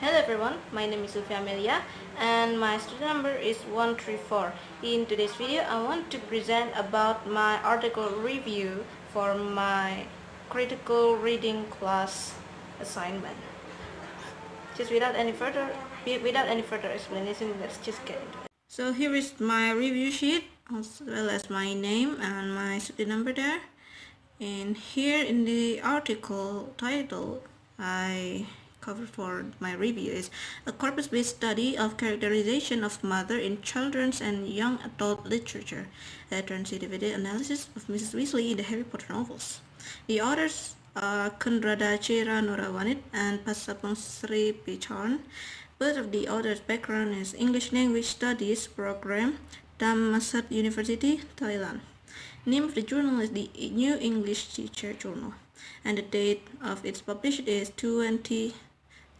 Hello everyone, my name is Amelya and my student number is 134. In today's video, I want to present about my article review for my critical reading class assignment. Just without any further explanation, let's just get into it. So here is my review sheet as well as my name and my student number there. And here in the article title I covered for my review is a corpus-based study of characterization of mother in children's and young adult literature, a transitivity analysis of Mrs. Weasley in the Harry Potter novels. The authors are Kunrada Chera Norawanit and Pasapong Sri Picharn. Both of the authors' background is English Language Studies program, Dhammasat University, Thailand. Name of the journal is the New English Teacher Journal, and the date of its published is 20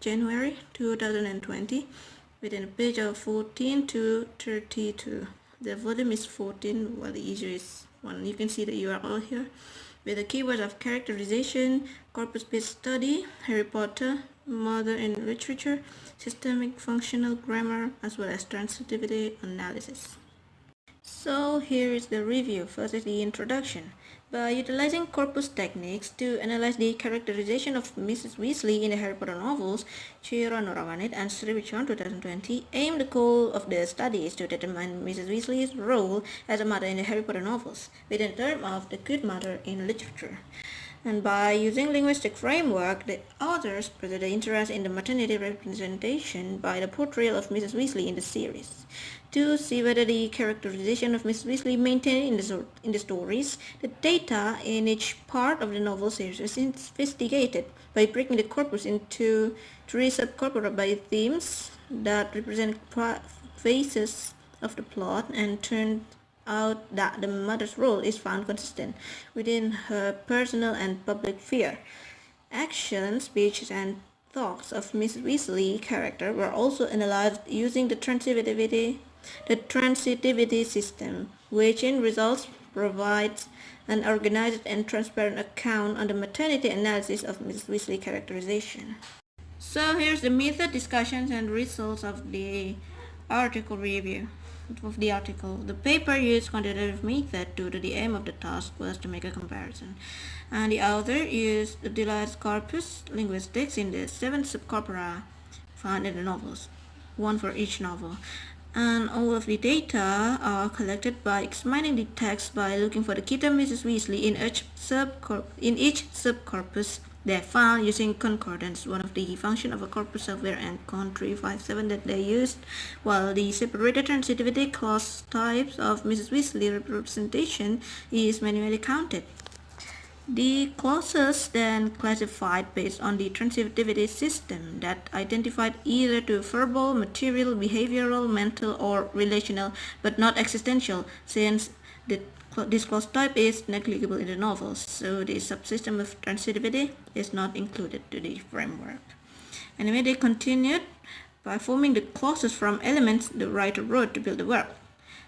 January 2020, within a page of 14 to 32. The volume is 14, while the issue is 1. You can see the URL here, with the keywords of characterization, corpus-based study, Harry Potter, mother in literature, systemic functional grammar, as well as transitivity analysis. So here is the review. First is the introduction. By utilizing corpus techniques to analyze the characterization of Mrs. Weasley in the Harry Potter novels, Chira Norawanit and Sri Vichon 2020 aim the goal of the study is to determine Mrs. Weasley's role as a mother in the Harry Potter novels within the term of the good mother in literature. And by using linguistic framework, the authors present the interest in the maternity representation by the portrayal of Mrs. Weasley in the series. To see whether the characterization of Mrs. Weasley maintained in the stories, the data in each part of the novel series is investigated by breaking the corpus into three subcorpora by themes that represent phases of the plot, and turned out that the mother's role is found consistent within her personal and public sphere. Actions, speeches, and thoughts of Miss Weasley character were also analyzed using the transitivity system, which in results provides an organized and transparent account on the maternity analysis of Miss Weasley characterization. So here's the method, discussions, and results of the article review. Of the article, the paper used quantitative method due to the aim of the task was to make a comparison, and the author used the utilized corpus linguistics in the 7 subcorpora found in the novels, one for each novel. And all of the data are collected by examining the text by looking for the key term Mrs. Weasley in each subcorpus. They found using concordance, one of the function of a corpus software, and Con 357 that they used, while the separated transitivity class types of Mrs. Weasley representation is manually counted. The clauses then classified based on the transitivity system that identified either to verbal, material, behavioral, mental, or relational, but not existential, since this clause type is negligible in the novels, so the subsystem of transitivity is not included to the framework. Anyway, they continued by forming the clauses from elements the writer wrote to build the work.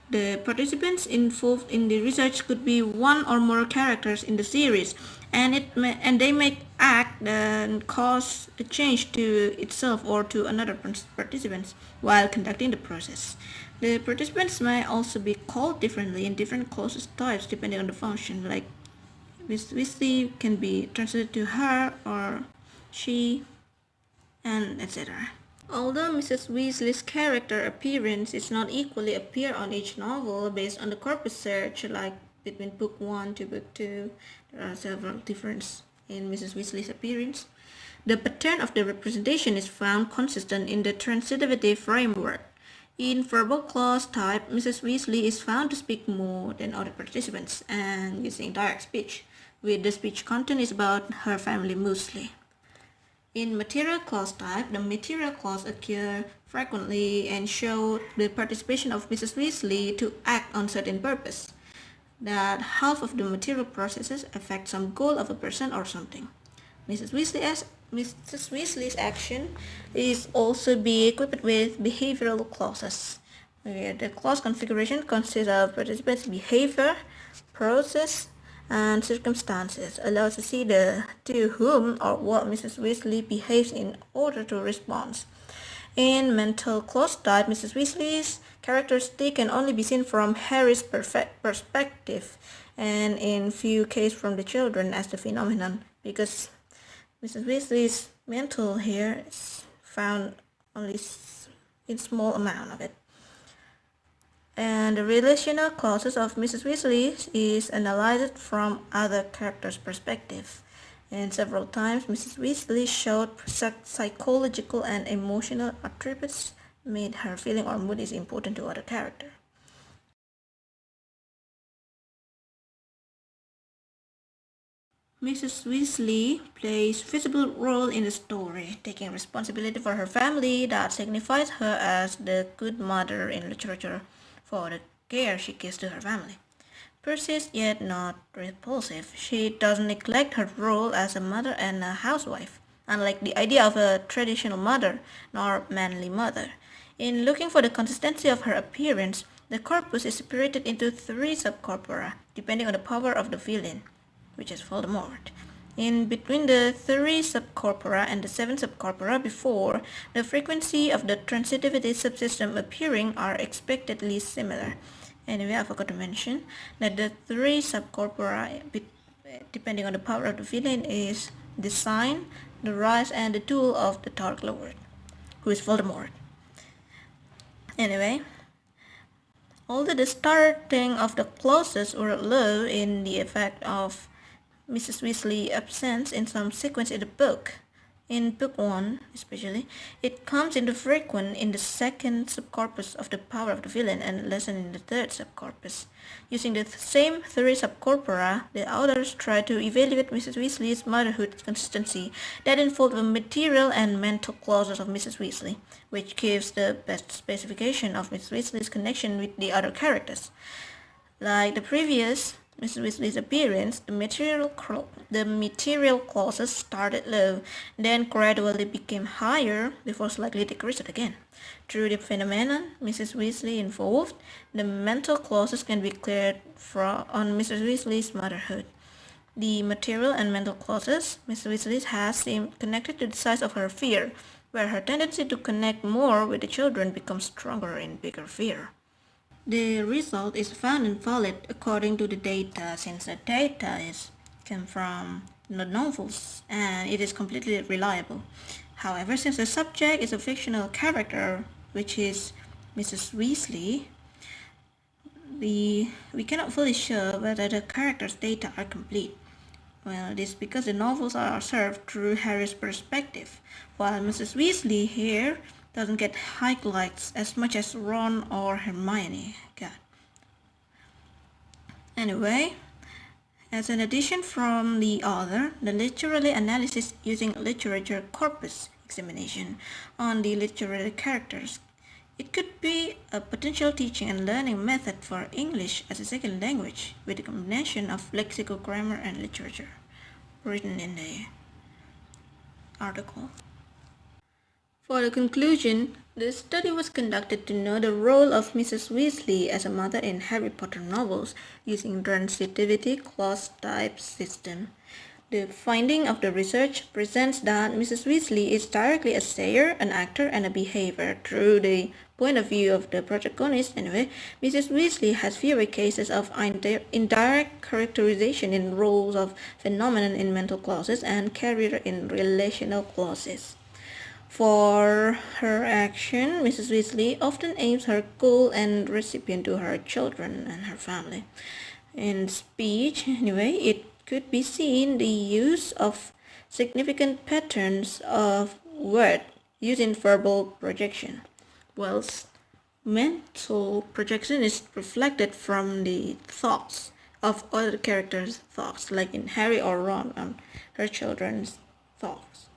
The participants involved in the research could be one or more characters in the series, and they may act and cause a change to itself or to another participants while conducting the process. The participants may also be called differently in different clauses types depending on the function, like Miss Weasley can be translated to her or she, and etc. Although Mrs. Weasley's character appearance is not equally appear on each novel based on the corpus search, like between book 1 to book 2, there are several differences in Mrs. Weasley's appearance. The pattern of the representation is found consistent in the transitivity framework. In verbal clause type, Mrs. Weasley is found to speak more than other participants and using direct speech, with the speech content is about her family mostly. In material clause type, the material clause occur frequently and show the participation of Mrs. Weasley to act on certain purpose. That half of the material processes affect some goal of a person or something. Mrs. Weasley's action is also be equipped with behavioral clauses. The clause configuration consists of participants' behavior, process, and circumstances allow us to see the to whom or what Mrs. Weasley behaves in order to respond. In mental clause type, Mrs. Weasley's characteristic can only be seen from Harry's perspective, and in few cases from the children as the phenomenon, because Mrs. Weasley's mental here is found only in small amount of it. And the relational clauses of Mrs. Weasley is analyzed from other characters' perspective. And several times Mrs. Weasley showed psychological and emotional attributes made her feeling or mood is important to other character. Mrs. Weasley plays visible role in the story, taking responsibility for her family that signifies her as the good mother in literature for the care she gives to her family. Persist yet not repulsive, she doesn't neglect her role as a mother and a housewife, unlike the idea of a traditional mother nor manly mother. In looking for the consistency of her appearance, the corpus is separated into three subcorpora, depending on the power of the villain, which is Voldemort. In between the three subcorpora and the seven subcorpora before, the frequency of the transitivity subsystem appearing are expectedly similar. Anyway, I forgot to mention that the three subcorpora, depending on the power of the villain, is the sign, the rise, and the tool of the Dark Lord, who is Voldemort. Anyway, although the starting of the clauses were low in the effect of Mrs. Weasley's absence in some sequence in the book, in book 1 especially, it comes into frequent in the second subcorpus of the power of the villain and less in the third subcorpus. Using the same three subcorpora, the authors try to evaluate Mrs. Weasley's motherhood consistency that involve the material and mental clauses of Mrs. Weasley, which gives the best specification of Mrs. Weasley's connection with the other characters. Like the previous Mrs. Weasley's appearance, the material clauses started low, then gradually became higher before slightly decreased again. Through the phenomenon Mrs. Weasley involved, the mental clauses can be cleared on Mrs. Weasley's motherhood. The material and mental clauses Mrs. Weasley has seem connected to the size of her fear, where her tendency to connect more with the children becomes stronger in bigger fear. The result is found invalid according to the data, since the data come from the novels and it is completely reliable. However, since the subject is a fictional character, which is Mrs. Weasley, we cannot fully show whether the character's data are complete. Well, it is because the novels are served through Harry's perspective, while Mrs. Weasley here doesn't get highlights as much as Ron or Hermione got. Anyway, as an addition from the author, the literary analysis using literature corpus examination on the literary characters. It could be a potential teaching and learning method for English as a second language with a combination of lexical grammar and literature, written in the article. For the conclusion, the study was conducted to know the role of Mrs. Weasley as a mother in Harry Potter novels using transitivity clause type system. The finding of the research presents that Mrs. Weasley is directly a sayer, an actor, and a behavior. Through the point of view of the protagonist, anyway, Mrs. Weasley has fewer cases of indirect characterization in roles of phenomenon in mental clauses and career in relational clauses. For her action, Mrs. Weasley often aims her goal and recipient to her children and her family. In speech, anyway, it could be seen the use of significant patterns of word used in verbal projection, whilst mental projection is reflected from the thoughts of other characters' thoughts, like in Harry or Ron and her children's thoughts.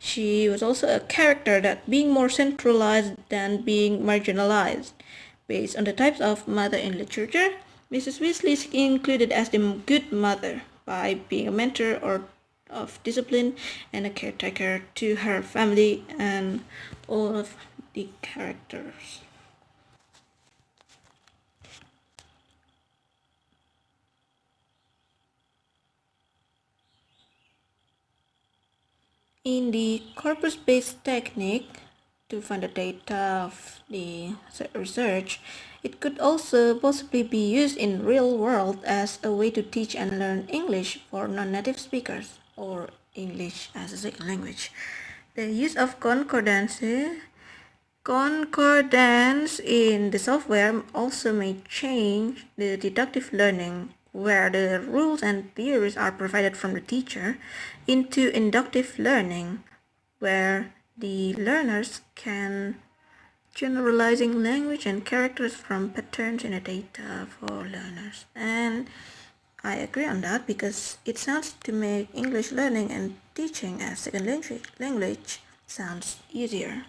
She was also a character that being more centralized than being marginalized. Based on the types of mother in literature, Mrs. Weasley is included as the good mother by being a mentor or of discipline and a caretaker to her family and all of the characters. In the corpus-based technique, to find the data of the research, it could also possibly be used in real world as a way to teach and learn English for non-native speakers or English as a second language. The use of concordance in the software also may change the deductive learning, where the rules and theories are provided from the teacher, into inductive learning, where the learners can generalizing language and characters from patterns in the data for learners. And I agree on that because it sounds to make English learning and teaching as second language sounds easier.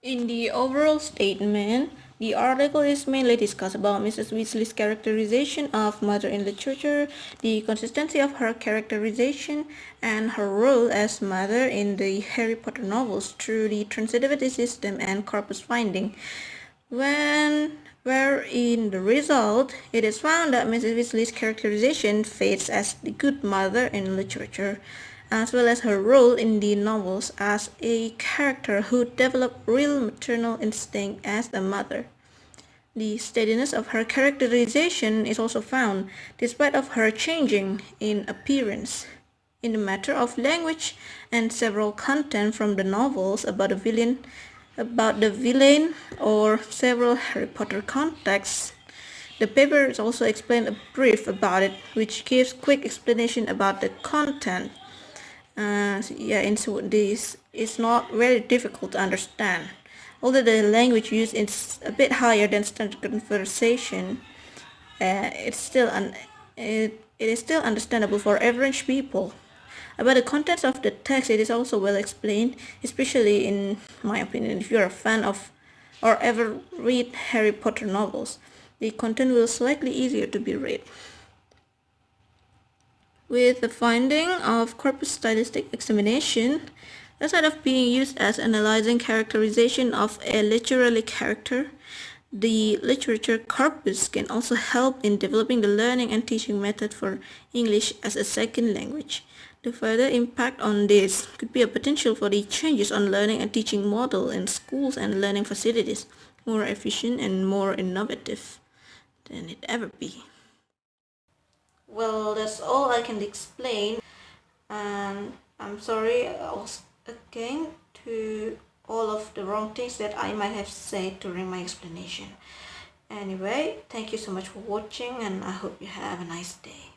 In the overall statement, the article is mainly discussed about Mrs. Weasley's characterization of mother in literature, the consistency of her characterization, and her role as mother in the Harry Potter novels through the transitivity system and corpus finding. Where in the result, it is found that Mrs. Weasley's characterization fades as the good mother in literature, as well as her role in the novels as a character who developed real maternal instinct as a mother. The steadiness of her characterization is also found, despite of her changing in appearance. In the matter of language and several content from the novels about the villain or several Harry Potter contexts, the paper is also explained a brief about it, which gives quick explanation about the content. And so this is not very difficult to understand. Although the language used is a bit higher than standard conversation, it is still understandable for average people. About the contents of the text, it is also well explained, especially in my opinion, if you're a fan of or ever read Harry Potter novels. The content will slightly easier to be read. With the finding of corpus stylistic examination, instead of being used as analyzing characterization of a literary character, the literature corpus can also help in developing the learning and teaching method for English as a second language. The further impact on this could be a potential for the changes on learning and teaching model in schools and learning facilities, more efficient and more innovative than it ever be. Well, that's all I can explain, and I'm sorry again to all of the wrong things that I might have said during my explanation. Anyway, thank you so much for watching, and I hope you have a nice day.